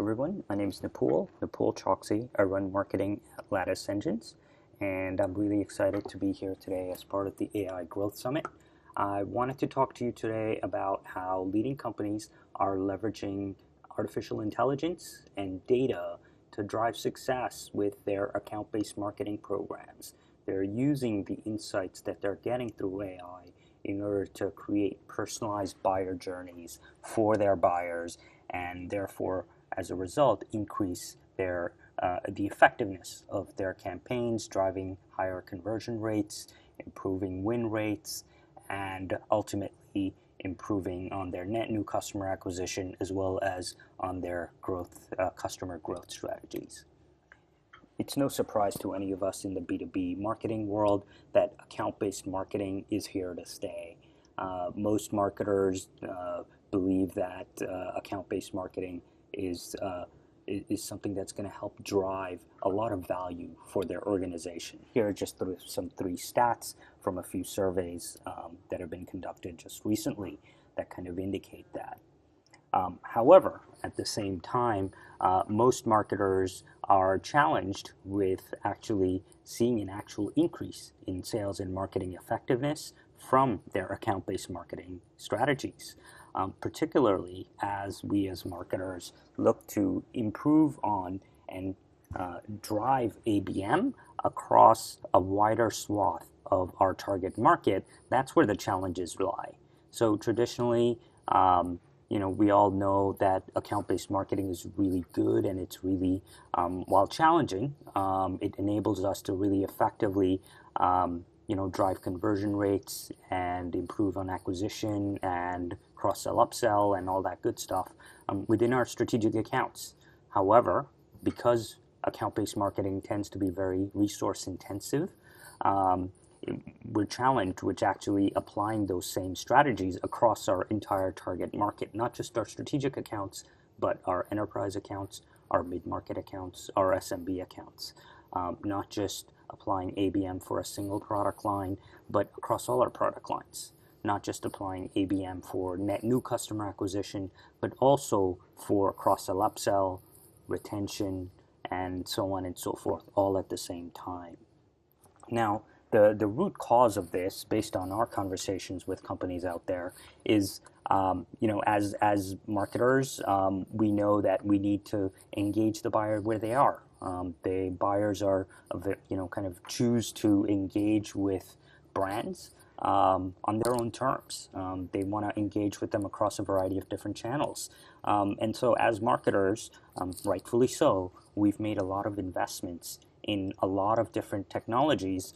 everyone, my name is NipulChokshi. I run marketing at Lattice Engines, and I'm really excited to be here today as part of the AI Growth Summit. I wanted to talk to you today about how leading companies are leveraging artificial intelligence and data to drive success with their account-based marketing programs. They're using the insights that they're getting through AI in order to create personalized buyer journeys for their buyers, and therefore, as a result, increase their the effectiveness of their campaigns, driving higher conversion rates, improving win rates, and ultimately improving on their net new customer acquisition as well as on their growth customer growth strategies. It's no surprise to any of us in the B2B marketing world that account-based marketing is here to stay. Most marketers believe that account-based marketing is something that's going to help drive a lot of value for their organization. Here are just some three stats from a few surveys that have been conducted just recently that kind of indicate that. However, at the same time, most marketers are challenged with actually seeing an actual increase in sales and marketing effectiveness from their account-based marketing strategies, particularly as we as marketers look to improve on and drive ABM across a wider swath of our target market. That's where the challenges lie. So traditionally, we all know that account-based marketing is really good, and it's really, while challenging, it enables us to really effectively, drive conversion rates and improve on acquisition and cross-sell, upsell, and all that good stuff within our strategic accounts. However, because account-based marketing tends to be very resource-intensive, we're challenged with actually applying those same strategies across our entire target market, not just our strategic accounts, but our enterprise accounts, our mid-market accounts, our SMB accounts. Not just applying ABM for a single product line, but across all our product lines. Not just applying ABM for net new customer acquisition, but also for cross-sell, upsell, retention, and so on and so forth, all at the same time. Now, the root cause of this, based on our conversations with companies out there, is as marketers, we know that we need to engage the buyer where they are. The buyers are, kind of choose to engage with brands on their own terms. They want to engage with them across a variety of different channels. And so as marketers, rightfully so, we've made a lot of investments in a lot of different technologies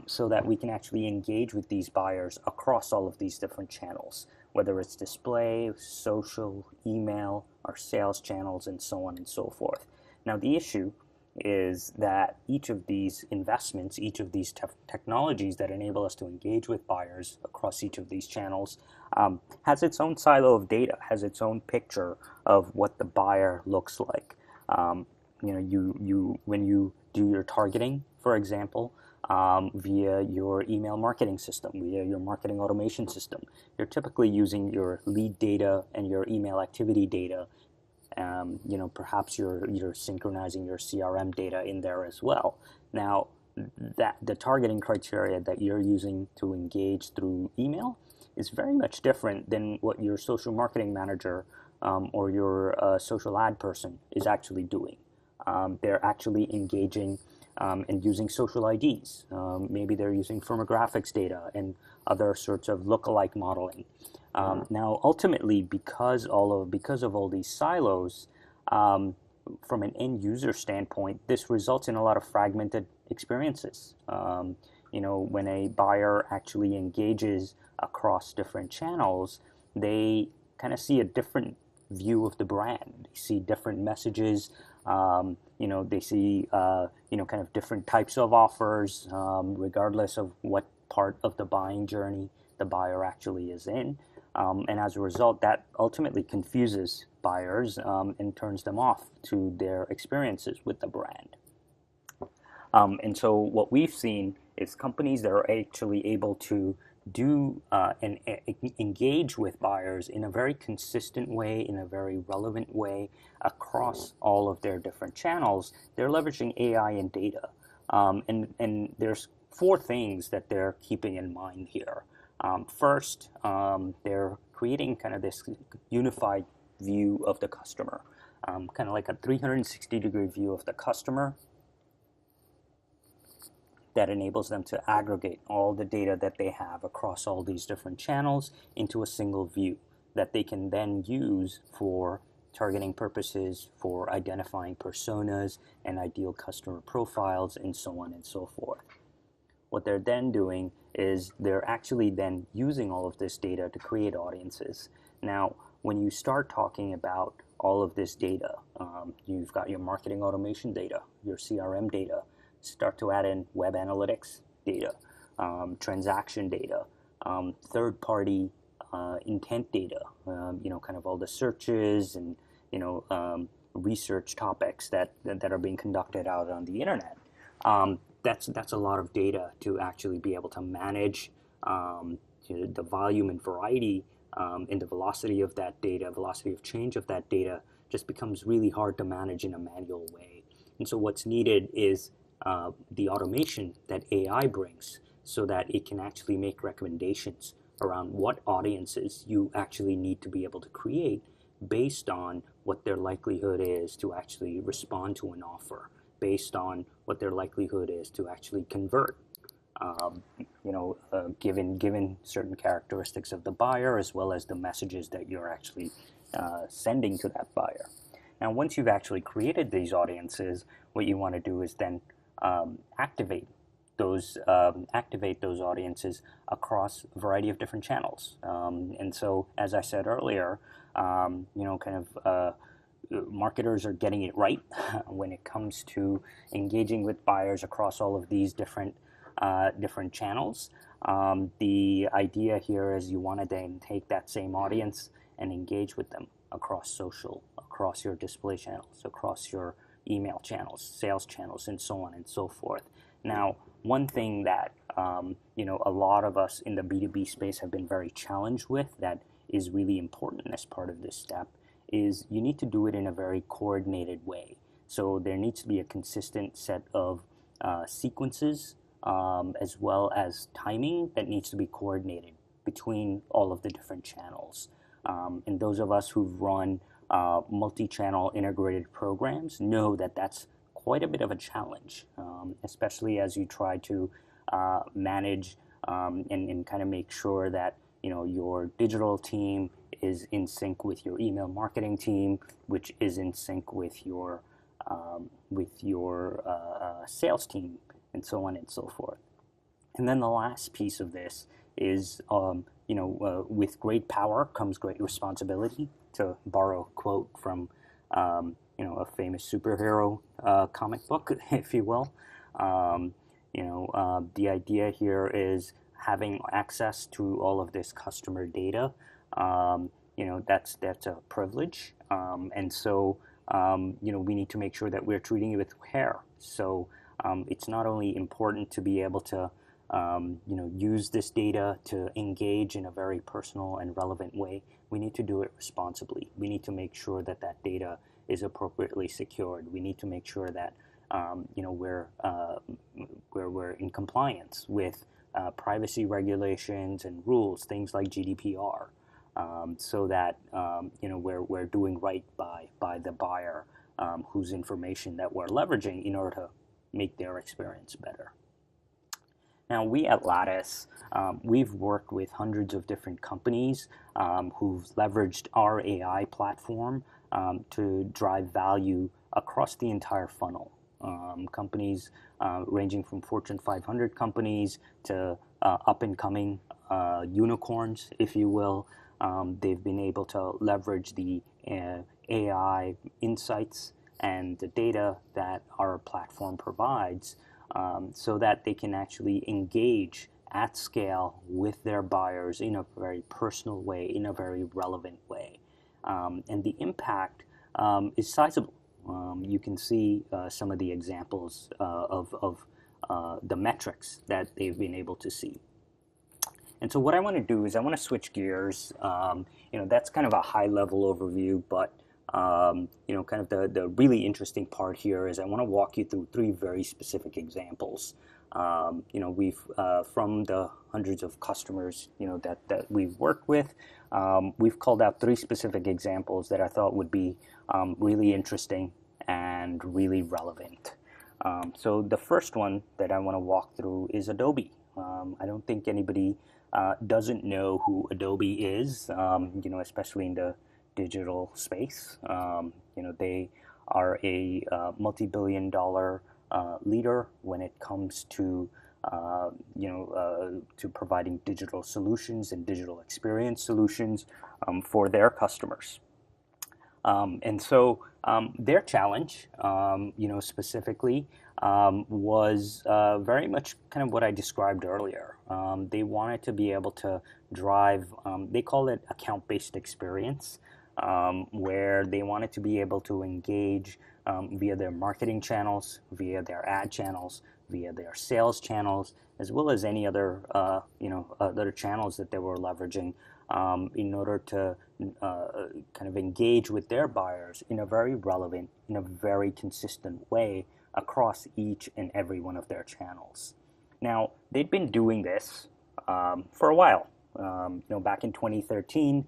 so that we can actually engage with these buyers across all of these different channels, whether it's display, social, email, our sales channels, and so on and so forth. Now, the issue is that each of these investments, each of these technologies that enable us to engage with buyers across each of these channels has its own silo of data, has its own picture of what the buyer looks like. When you do your targeting, for example, via your email marketing system, via your marketing automation system, you're typically using your lead data and your email activity data. Perhaps you're synchronizing your CRM data in there as well. Now, that the targeting criteria that you're using to engage through email is very much different than what your social marketing manager or your social ad person is actually doing. They're actually engaging and using social IDs. Maybe they're using firmographics data and other sorts of lookalike modeling. Now, ultimately, because of all these silos, from an end user standpoint, this results in a lot of fragmented experiences. When a buyer actually engages across different channels, they kind of see a different view of the brand. They see different messages. They see kind of different types of offers, regardless of what part of the buying journey the buyer actually is in. And as a result, that ultimately confuses buyers and turns them off to their experiences with the brand. And so what we've seen is companies that are actually able to do and engage with buyers in a very consistent way, in a very relevant way across all of their different channels, they're leveraging AI and data. And there's four things that they're keeping in mind here. First, they're creating kind of this unified view of the customer, kind of like a 360-degree view of the customer that enables them to aggregate all the data that they have across all these different channels into a single view that they can then use for targeting purposes, for identifying personas and ideal customer profiles, and so on and so forth. What they're then doing is they're actually then using all of this data to create audiences. Now, when you start talking about all of this data, you've got your marketing automation data, your CRM data, start to add in web analytics data, transaction data, third-party intent data, kind of all the searches and, research topics that are being conducted out on the internet. That's a lot of data to actually be able to manage the volume and variety and the velocity of that data, velocity of change of that data just becomes really hard to manage in a manual way. And so what's needed is the automation that AI brings so that it can actually make recommendations around what audiences you actually need to be able to create based on what their likelihood is to actually respond to an offer, based on what their likelihood is to actually convert, given certain characteristics of the buyer as well as the messages that you're actually sending to that buyer. Now, once you've actually created these audiences, what you want to do is then activate those audiences across a variety of different channels. And so, as I said earlier, marketers are getting it right when it comes to engaging with buyers across all of these different channels. The idea here is you want to then take that same audience and engage with them across social, across your display channels, across your email channels, sales channels, and so on and so forth. Now, one thing that a lot of us in the B2B space have been very challenged with that is really important as part of this step is you need to do it in a very coordinated way. So there needs to be a consistent set of sequences as well as timing that needs to be coordinated between all of the different channels. And those of us who've run multi-channel integrated programs know that that's quite a bit of a challenge, especially as you try to manage and kind of make sure that your digital team is in sync with your email marketing team, which is in sync with your sales team, and so on and so forth. And then the last piece of this is, with great power comes great responsibility, to borrow a quote from, a famous superhero comic book, if you will. The idea here is having access to all of this customer data. That's a privilege, and so we need to make sure that we're treating it with care. So it's not only important to be able to use this data to engage in a very personal and relevant way. We need to do it responsibly. We need to make sure that that data is appropriately secured. We need to make sure that we're in compliance with privacy regulations and rules, things like GDPR, so that we're doing right by the buyer, whose information that we're leveraging in order to make their experience better. Now, we at Lattice, we've worked with hundreds of different companies who've leveraged our AI platform to drive value across the entire funnel. Companies ranging from Fortune 500 companies to up-and-coming unicorns, if you will. They've been able to leverage the AI insights and the data that our platform provides so that they can actually engage at scale with their buyers in a very personal way, in a very relevant way. And the impact is sizable. You can see some of the examples of the metrics that they've been able to see. And so what I want to do is I want to switch gears. That's kind of a high level overview, but kind of the really interesting part here is I want to walk you through three very specific examples. We've from the hundreds of customers that we've worked with, we've called out three specific examples that I thought would be really interesting and really relevant. So the first one that I want to walk through is Adobe. I don't think anybody doesn't know who Adobe is, especially in the digital space. They are a multi-billion-dollar leader when it comes to to providing digital solutions and digital experience solutions for their customers. And so their challenge, specifically, was very much kind of what I described earlier. They wanted to be able to drive, they call it account-based experience, where they wanted to be able to engage via their marketing channels, via their ad channels, via their sales channels, as well as any other other channels that they were leveraging in order to kind of engage with their buyers in a very relevant, in a very consistent way across each and every one of their channels. Now, they'd been doing this for a while. Back in 2013,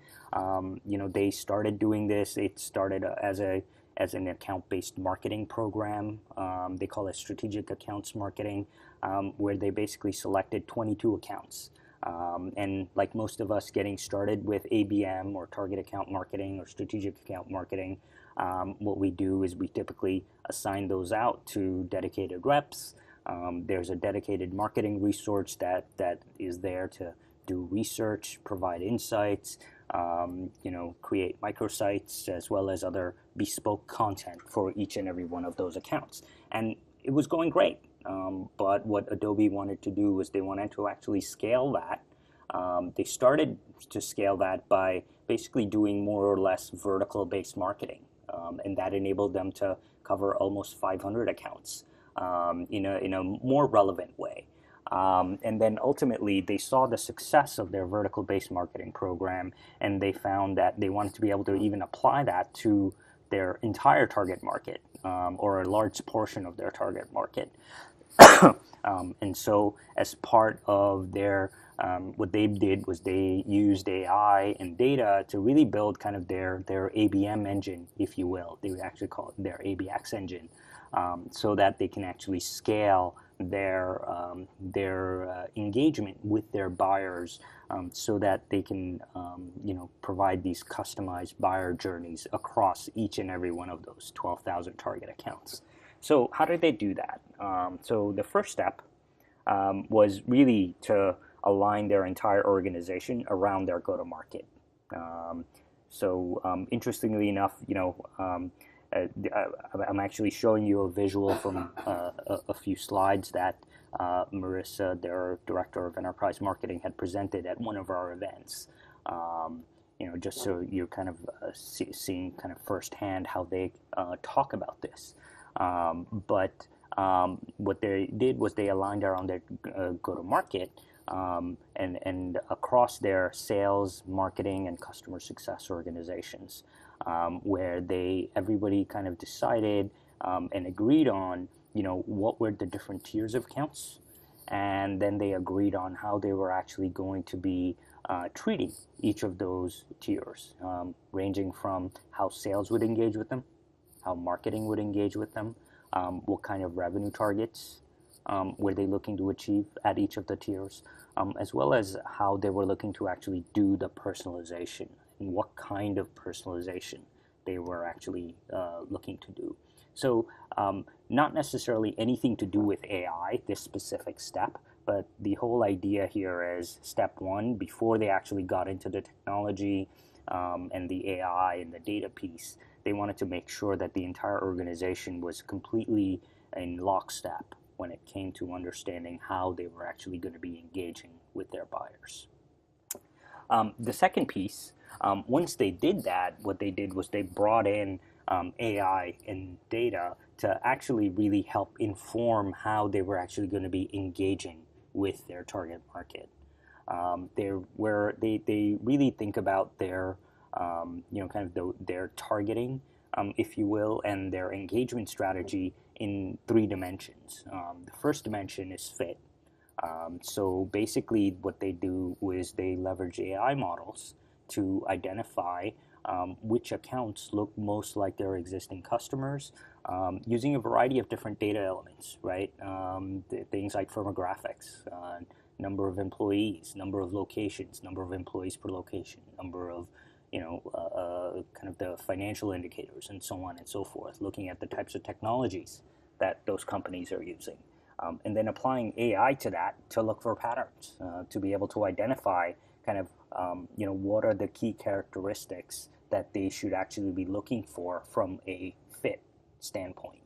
they started doing this. It started as an account-based marketing program. They call it strategic accounts marketing, where they basically selected 22 accounts. And like most of us getting started with ABM or target account marketing or strategic account marketing, what we do is we typically assign those out to dedicated reps. There's a dedicated marketing resource that is there to do research, provide insights, create microsites, as well as other bespoke content for each and every one of those accounts. And it was going great. But what Adobe wanted to do was they wanted to actually scale that. They started to scale that by basically doing more or less vertical-based marketing. And that enabled them to cover almost 500 accounts in a more relevant way. And then ultimately, they saw the success of their vertical-based marketing program, and they found that they wanted to be able to even apply that to their entire target market, or a large portion of their target market. And so as part of their, what they did was they used AI and data to really build kind of their ABM engine, if you will. They would actually call it their ABX engine, so that they can actually scale their engagement with their buyers, so that they can provide these customized buyer journeys across each and every one of those 12,000 target accounts. So how did they do that? So the first step was really to align their entire organization around their go-to-market. Interestingly enough, I'm actually showing you a visual from a few slides that Marissa, their director of enterprise marketing, had presented at one of our events. Just so you're kind of seeing kind of firsthand how they talk about this. But what they did was they aligned around their go-to-market and across their sales, marketing, and customer success organizations, where everybody kind of decided and agreed on, what were the different tiers of accounts, and then they agreed on how they were actually going to be treating each of those tiers, ranging from how sales would engage with them, how marketing would engage with them, what kind of revenue targets were they looking to achieve at each of the tiers, as well as how they were looking to actually do the personalization and what kind of personalization they were actually looking to do. So not necessarily anything to do with AI, this specific step, but the whole idea here is step one, before they actually got into the technology and the AI and the data piece, they wanted to make sure that the entire organization was completely in lockstep when it came to understanding how they were actually going to be engaging with their buyers. The second piece, once they did that, what they did was they brought in AI and data to actually really help inform how they were actually going to be engaging with their target market. They're where they really think about their kind of their targeting, if you will, and their engagement strategy in three dimensions. The first dimension is fit. So basically, what they do is they leverage AI models to identify which accounts look most like their existing customers, using a variety of different data elements, right? Things like firmographics, number of employees, number of locations, number of employees per location, number of kind of the financial indicators, and so on and so forth, looking at the types of technologies that those companies are using. And then applying AI to that to look for patterns, to be able to identify kind of, what are the key characteristics that they should actually be looking for from a fit standpoint,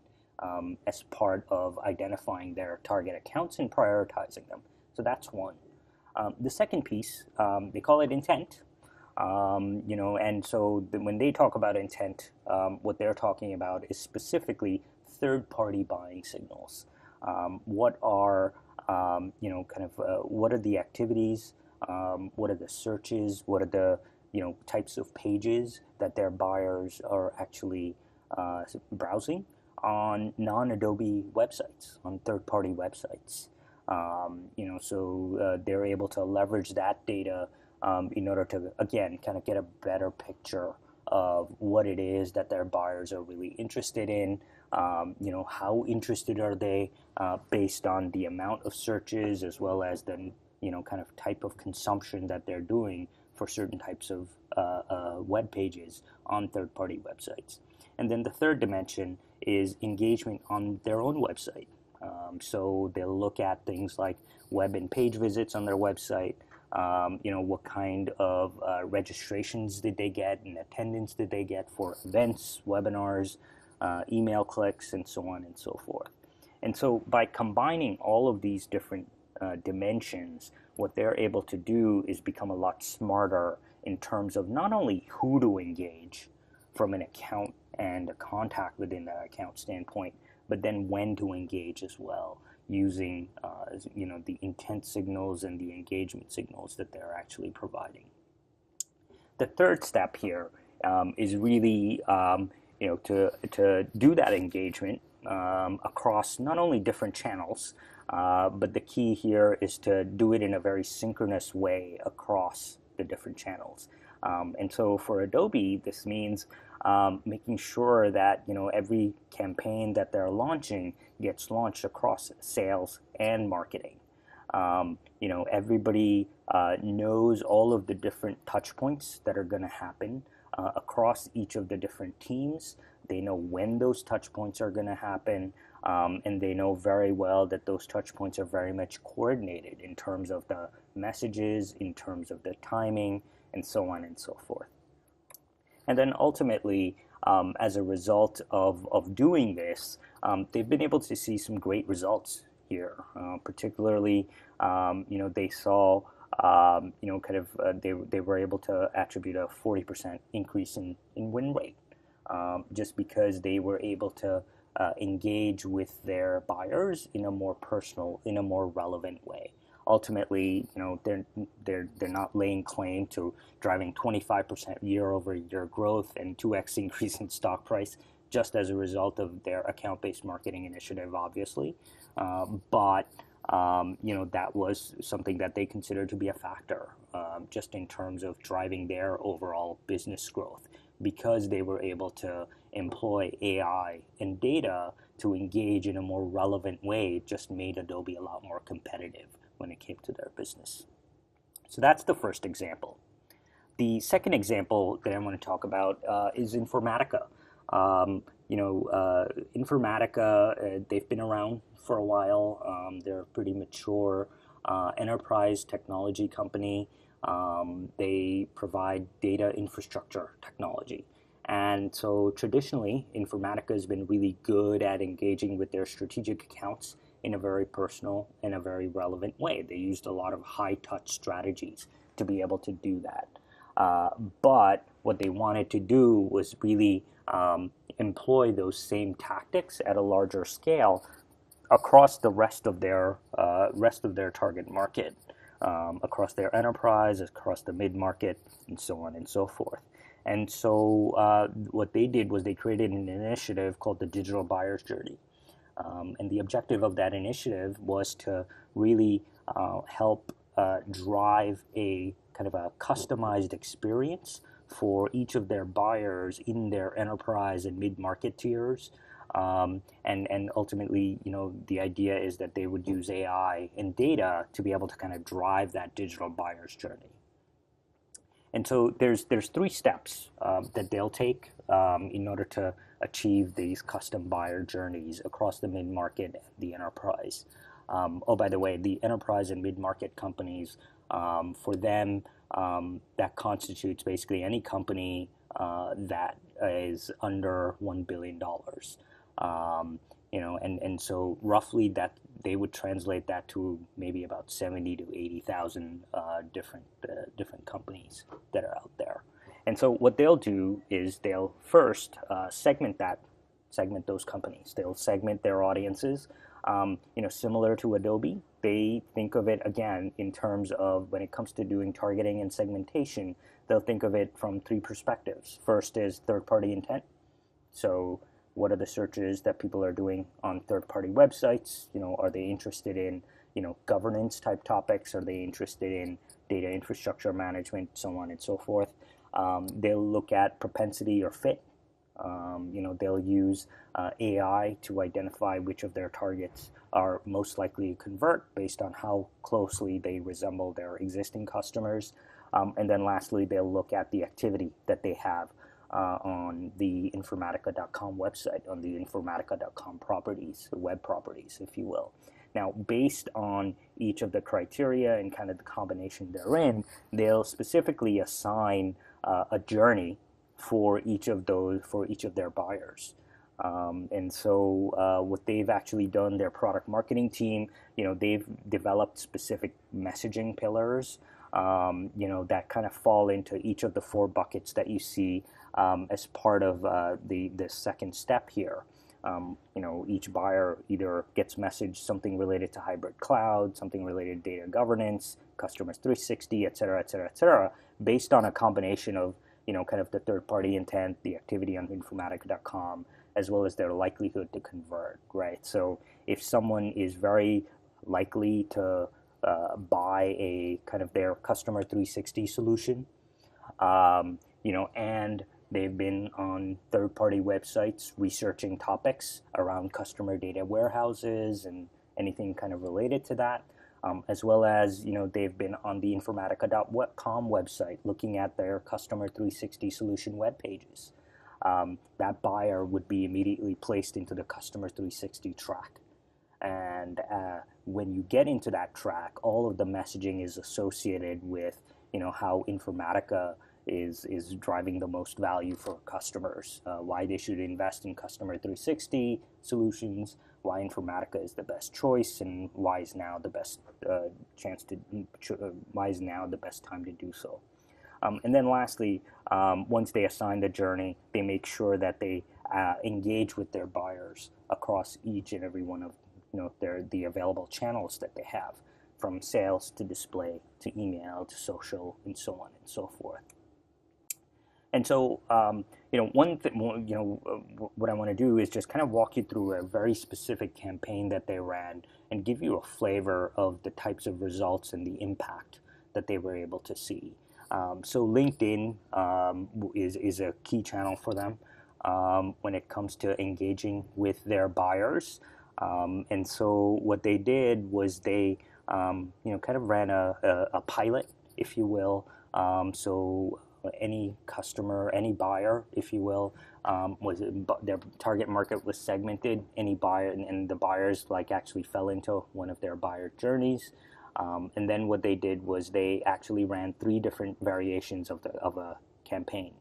as part of identifying their target accounts and prioritizing them. So that's one. The second piece, they call it intent. And so when they talk about intent, what they're talking about is specifically third-party buying signals. What are what are the activities? What are the searches? What are the types of pages that their buyers are actually browsing on non-Adobe websites, on third-party websites? So they're able to leverage that data in order to, again, kind of get a better picture of what it is that their buyers are really interested in. How interested are they, based on the amount of searches, as well as the kind of type of consumption that they're doing for certain types of web pages on third-party websites. And then the third dimension is engagement on their own website. So they'll look at things like web and page visits on their website. What kind of registrations did they get, and attendance did they get for events, webinars, email clicks, and so on and so forth. And so by combining all of these different dimensions, what they're able to do is become a lot smarter in terms of not only who to engage from an account and a contact within that account standpoint, but then when to engage as well, using the intent signals and the engagement signals that they're actually providing. The third step here is really to do that engagement across not only different channels, but the key here is to do it in a very synchronous way across the different channels. And so for Adobe, this means making sure that every campaign that they're launching gets launched across sales and marketing. Everybody knows all of the different touch points that are going to happen across each of the different teams. They know when those touch points are going to happen, and they know very well that those touch points are very much coordinated in terms of the messages, in terms of the timing, and so on and so forth. And then ultimately, as a result of doing this, they've been able to see some great results here. Particularly, they saw, they were able to attribute a 40% increase in win rate, just because they were able to engage with their buyers in a more personal, in a more relevant way. Ultimately, they're not laying claim to driving 25% year-over-year growth and 2x increase in stock price just as a result of their account-based marketing initiative, obviously. But that was something that they considered to be a factor, just in terms of driving their overall business growth, because they were able to employ AI and data to engage in a more relevant way. It just made Adobe a lot more competitive when it came to their business. So that's the first example. The second example that I want to talk about is Informatica. Informatica, they've been around for a while. They're a pretty mature enterprise technology company. They provide data infrastructure technology. And so traditionally, Informatica has been really good at engaging with their strategic accounts in a very personal and a very relevant way. They used a lot of high-touch strategies to be able to do that. But what they wanted to do was really employ those same tactics at a larger scale across the rest of their target market. across their enterprise, across the mid-market, and so on and so forth. And so what they did was they created an initiative called the Digital Buyer's Journey. And the objective of that initiative was to really help drive a kind of a customized experience for each of their buyers in their enterprise and mid-market tiers. And ultimately, the idea is that they would use AI and data to be able to kind of drive that digital buyer's journey. And so there's three steps that they'll take in order to achieve these custom buyer journeys across the mid-market and the enterprise. Oh, by the way, the enterprise and mid-market companies, for them, that constitutes basically any company that is under $1 billion. And so roughly that they would translate that to maybe about 70 to 80,000 different companies that are out there. And so what they'll do is they'll first segment those companies. They'll segment their audiences. Similar to Adobe, they think of it again in terms of when it comes to doing targeting and segmentation, they'll think of it from three perspectives. First is third-party intent. So what are the searches that people are doing on third-party websites? Are they interested in, governance type topics? Are they interested in data infrastructure management, so on and so forth? They'll look at propensity or fit. They'll use AI to identify which of their targets are most likely to convert based on how closely they resemble their existing customers. And then lastly, they'll look at the activity that they have on the Informatica.com website, on the Informatica.com properties, the web properties, if you will. Now, based on each of the criteria and kind of the combination therein, they'll specifically assign a journey for each of their buyers. And so what they've actually done, their product marketing team, they've developed specific messaging pillars, that kind of fall into each of the four buckets that you see as part of the second step here. Each buyer either gets messaged something related to hybrid cloud, something related to data governance, customers 360, et cetera, based on a combination of kind of the third-party intent, the activity on Informatica.com, as well as their likelihood to convert, right? So if someone is very likely to buy a kind of their customer 360 solution, and they've been on third-party websites researching topics around customer data warehouses and anything kind of related to that, as well as, they've been on the Informatica.com website looking at their customer 360 solution web pages. That buyer would be immediately placed into the customer 360 track. And when you get into that track, all of the messaging is associated with, how Informatica is driving the most value for customers, why they should invest in customer 360 solutions, why Informatica is the best choice, and why is now the best time to do so. And then lastly, once they assign the journey, they make sure that they engage with their buyers across each and every one of the available channels that they have, from sales to display to email to social and so on and so forth. And so, one thing, what I want to do is just kind of walk you through a very specific campaign that they ran and give you a flavor of the types of results and the impact that they were able to see. So LinkedIn is a key channel for them when it comes to engaging with their buyers. And so what they did was they, kind of ran a pilot, if you will. So any customer, any buyer, if you will, their target market was segmented. Any buyer, and the buyers actually fell into one of their buyer journeys. And then what they did was they actually ran 3 different variations of a campaign.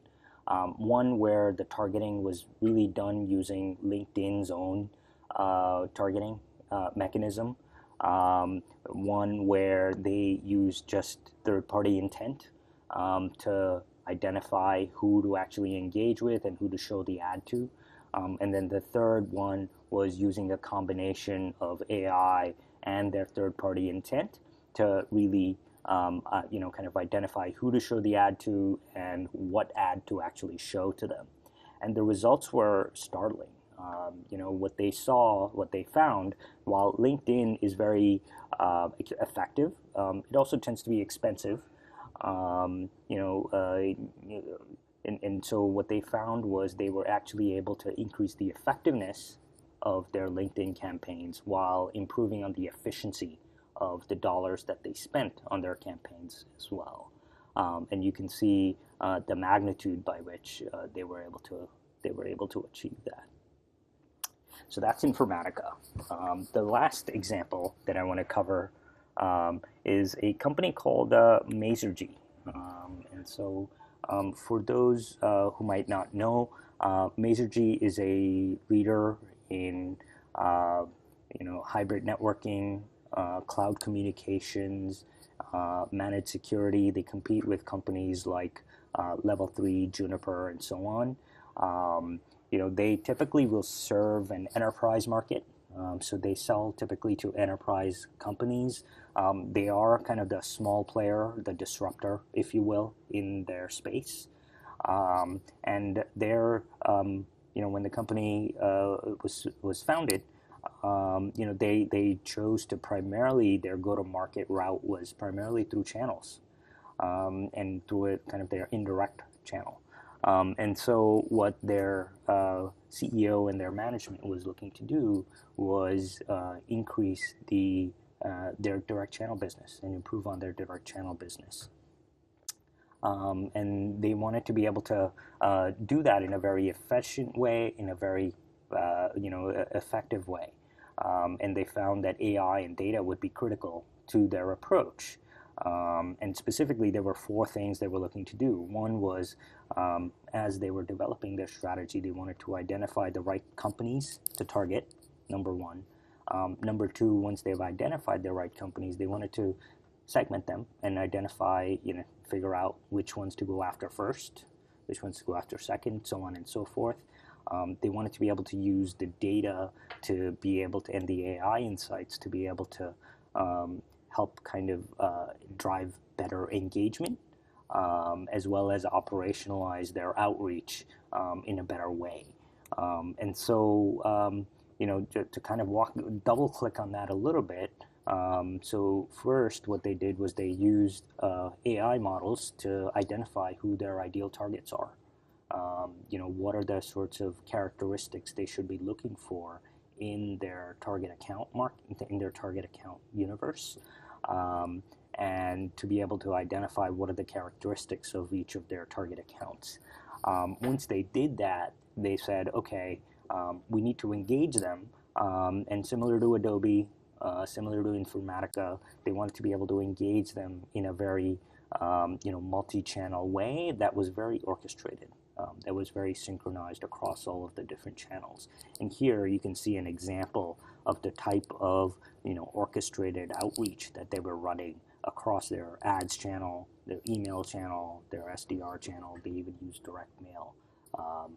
One where the targeting was really done using LinkedIn's own targeting mechanism. One where they used just third-party intent to identify who to actually engage with and who to show the ad to. And then the third one was using a combination of AI and their third-party intent to really kind of identify who to show the ad to and what ad to actually show to them. And the results were startling. What they found, while LinkedIn is very effective, it also tends to be expensive. Um, you know, uh, and so what they found was they were actually able to increase the effectiveness of their LinkedIn campaigns while improving on the efficiency of the dollars that they spent on their campaigns as well. And you can see the magnitude by which they were able to achieve that. So that's Informatica. The last example that I want to cover is a company called Masergy. For those who might not know, Masergy is a leader in hybrid networking, cloud communications, managed security. They compete with companies like Level 3, Juniper, and so on. They typically will serve an enterprise market. So they sell typically to enterprise companies. They are kind of the small player, the disruptor, if you will, in their space. And they're, when the company was founded, they chose to primarily, their go-to-market route was primarily through channels, and through it, kind of their indirect channel. And so what their CEO and their management was looking to do was increase their direct channel business and improve on their direct channel business. And they wanted to be able to do that in a very efficient way, in a very effective way. And they found that AI and data would be critical to their approach. And specifically, there were four things they were looking to do. One was, as they were developing their strategy, they wanted to identify the right companies to target, number one. Number two, once they've identified the right companies, they wanted to segment them and identify, figure out which ones to go after first, which ones to go after second, so on and so forth. They wanted to be able to use the data to be able to, and the AI insights to be able to help kind of drive better engagement, as well as operationalize their outreach in a better way. And so, to kind of double click on that a little bit. So first, what they did was they used AI models to identify who their ideal targets are. What are the sorts of characteristics they should be looking for in their target account in their target account universe, and to be able to identify what are the characteristics of each of their target accounts. Once they did that, they said, okay, we need to engage them, and similar to Adobe, similar to Informatica, they wanted to be able to engage them in a very multi-channel way that was very orchestrated. That was very synchronized across all of the different channels. And here you can see an example of the type of orchestrated outreach that they were running across their ads channel, their email channel, their SDR channel. They even use direct mail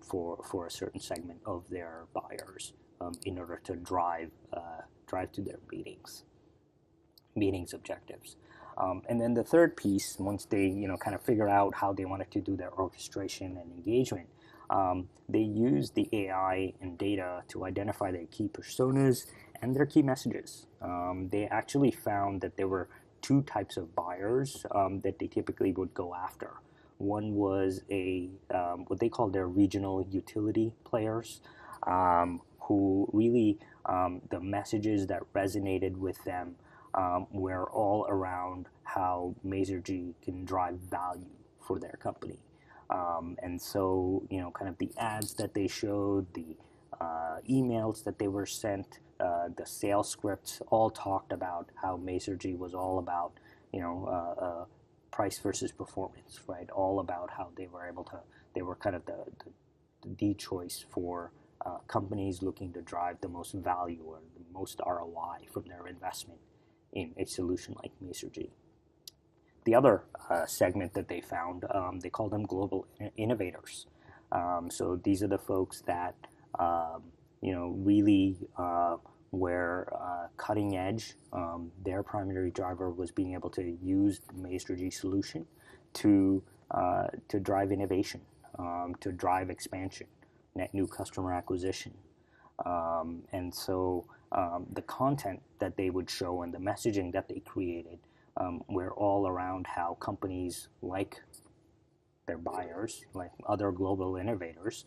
for a certain segment of their buyers in order to drive to their meetings objectives. And then the third piece, once they kind of figure out how they wanted to do their orchestration and engagement, they use the AI and data to identify their key personas and their key messages. They actually found that there were two types of buyers that they typically would go after. One was what they call their regional utility players, who really, the messages that resonated with them were all around how Masergy can drive value for their company. And so, kind of the ads that they showed, the emails that they were sent, the sales scripts all talked about how Masergy was all about, price versus performance, right? All about how they were kind of the choice for companies looking to drive the most value or the most ROI from their investment in a solution like Masergy. The other segment that they found, they call them global innovators. So these are the folks that really where cutting edge, their primary driver was being able to use the Maestro-G solution to drive innovation, to drive expansion, net new customer acquisition. And so the content that they would show and the messaging that they created were all around how companies like their buyers, like other global innovators,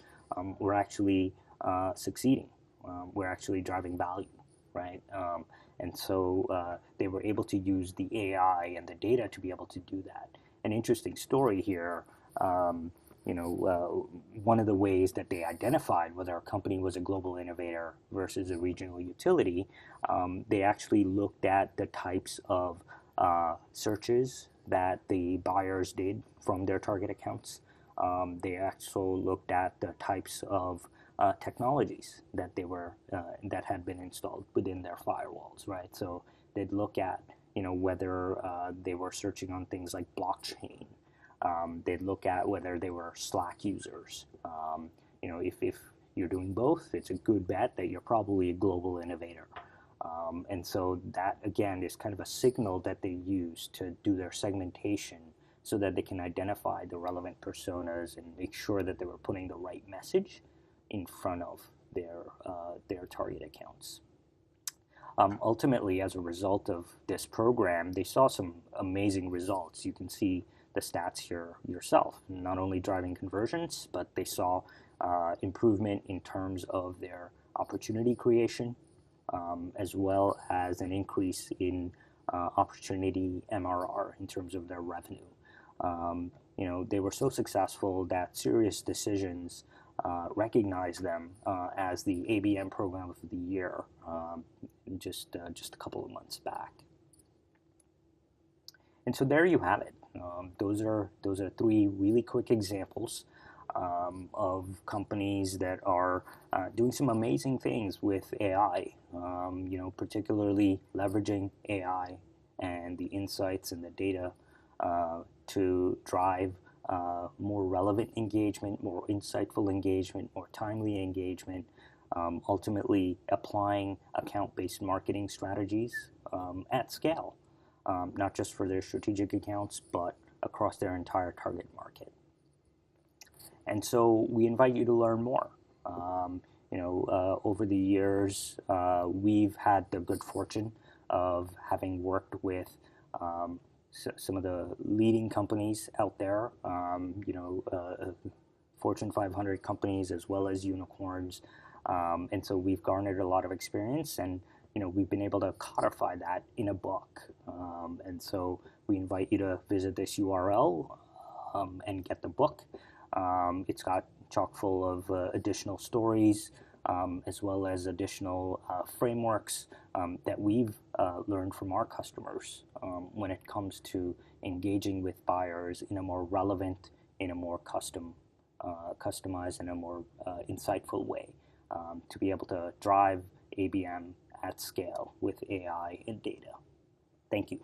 were actually succeeding. We're actually driving value, right? And so they were able to use the AI and the data to be able to do that. An interesting story here. One of the ways that they identified whether a company was a global innovator versus a regional utility, they actually looked at the types of searches that the buyers did from their target accounts. They also looked at the types of technologies that that had been installed within their firewalls, right? So they'd look at whether they were searching on things like blockchain. They'd look at whether they were Slack users. If you're doing both, it's a good bet that you're probably a global innovator. And so that, again, is kind of a signal that they use to do their segmentation so that they can identify the relevant personas and make sure that they were putting the right message in front of their target accounts. Ultimately, as a result of this program, they saw some amazing results. You can see the stats here yourself, not only driving conversions, but they saw improvement in terms of their opportunity creation, as well as an increase in opportunity MRR in terms of their revenue. They were so successful that SiriusDecisions recognized them as the ABM Program of the Year just a couple of months back. And so there you have it. Those are three really quick examples of companies that are doing some amazing things with AI. Particularly leveraging AI and the insights and the data to drive more relevant engagement, more insightful engagement, more timely engagement, ultimately applying account-based marketing strategies at scale, not just for their strategic accounts, but across their entire target market. And so we invite you to learn more. Over the years, we've had the good fortune of having worked with some of the leading companies out there, Fortune 500 companies as well as unicorns. And so we've garnered a lot of experience, and we've been able to codify that in a book. And so we invite you to visit this URL and get the book. It's got chock full of additional stories, as well as additional frameworks that we've learned from our customers when it comes to engaging with buyers in a more relevant, in a more customized, and a more insightful way to be able to drive ABM at scale with AI and data. Thank you.